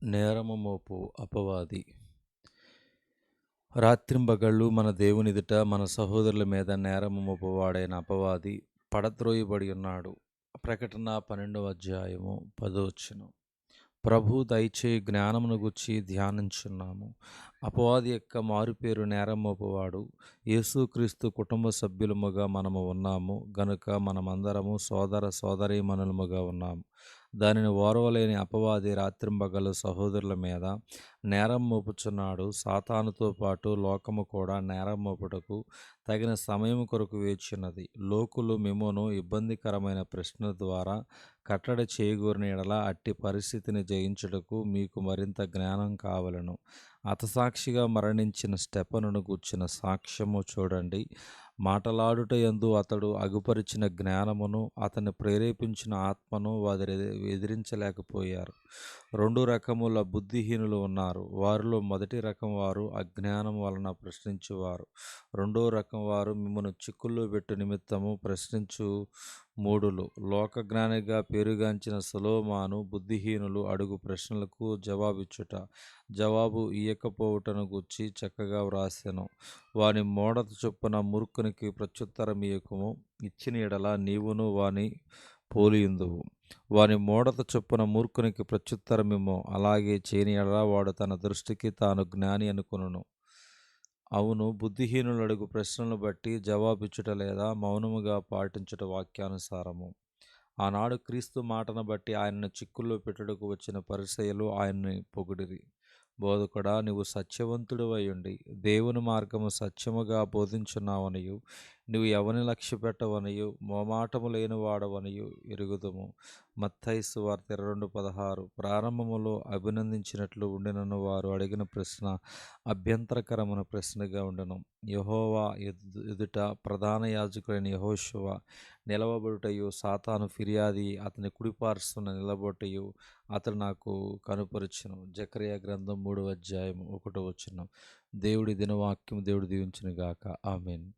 నేరము మోపు అపవాది. రాత్రింబగళ్ళు మన దేవునిదుట మన సహోదరుల మీద నేరము మోపువాడైన అపవాది పడద్రోయబడి ఉన్నాడు. ప్రకటన 12వ అధ్యాయము 10వ. ప్రభు దయచేయి జ్ఞానమును గుర్చి ధ్యానించున్నాము. అపవాది యొక్క మారుపేరు నేరం మోపువాడు. యేసుక్రీస్తు కుటుంబ సభ్యులముగా మనము ఉన్నాము గనుక మనమందరము సోదర సోదరీమణులముగా ఉన్నాము. దానిని ఓర్వలేని అపవాది రాత్రింబగళ్ళు సహోదరుల మీద నేరం మోపుచున్నాడు. సాతానుతో పాటు లోకము కూడా నేరం మోపుటకు తగిన సమయం కొరకు వేచున్నది. లోకులు మిమ్మును ఇబ్బందికరమైన ప్రశ్నల ద్వారా కట్టడి చేయగోరిన యెడల అట్టి పరిస్థితిని జయించుటకు మీకు మరింత జ్ఞానం కావలెను. హతసాక్షిగా మరణించిన స్టెఫనును గూర్చిన సాక్ష్యము చూడండి. మాటలాడుట యందు అతడు అగుపరిచిన జ్ఞానమును అతన్ని ప్రేరేపించిన ఆత్మను వారు ఎదిరించలేకపోయారు. 2 రకముల బుద్ధిహీనులు ఉన్నారు. వారిలో మొదటి రకం వారు అజ్ఞానం వలన ప్రశ్నించువారు. 2వ రకం వారు మిమ్మును చిక్కుల్లో పెట్టు నిమిత్తము ప్రశ్నించు మూఢులు. లోకజ్ఞానిగా పేరుగాంచిన సొలొమోను బుద్ధిహీనులు అడుగు ప్రశ్నలకు జవాబు ఇయ్యకపోవుటను గూర్చి చక్కగా వ్రాసెను. వాని మోడత చొప్పున మూర్ఖునికి ప్రత్యుత్తరమియ్యకుము. ఇచ్చిన యెడల నీవును వాని పోలియుందువు. వాని మోడత చొప్పున మూర్ఖునికి ప్రత్యుత్తరమిమ్ము. అలాగే చేయని యెడల వాడు తన దృష్టికి తాను జ్ఞాని అనుకొనును. అవును, బుద్ధిహీనులు అడుగు ప్రశ్నలను బట్టి జవాబిచ్చుట లేదా మౌనముగా పాటించుట వాక్యానుసారము. ఆనాడు క్రీస్తు మాటను బట్టి ఆయనను చిక్కుల్లో పెట్టుటకు వచ్చిన పరిసయ్యులు ఆయన్ని పొగిడిరి. బోధకుడా, నీవు సత్యవంతుడవైయుండి దేవుని మార్గము సత్యముగా బోధించున్నావనియు నీవు ఎవని లక్ష్యపెట్టవనియు మోమాటము లేనివాడవనియు ఎరుగుదుము. మత్తయి సువార్త 22:16. ప్రారంభములో అభినందించినట్లు ఉండినను వారు అడిగిన ప్రశ్న అభ్యంతరకరమైన ప్రశ్నగా ఉండెను. యెహోవా ఎదుట ప్రధాన యాజకుడైన యెహోషువ నిలవబడుటయు సాతాను ఫిర్యాది అతని కుడిపార్శ్వన నిలబడుటయు అతడు నాకు కనుపరచెను. జకర్యా గ్రంథం 3వ అధ్యాయం 1వ వచనం. దేవుడి దినవాక్యం దేవుడు దీవించునుగాక. ఆమేన్.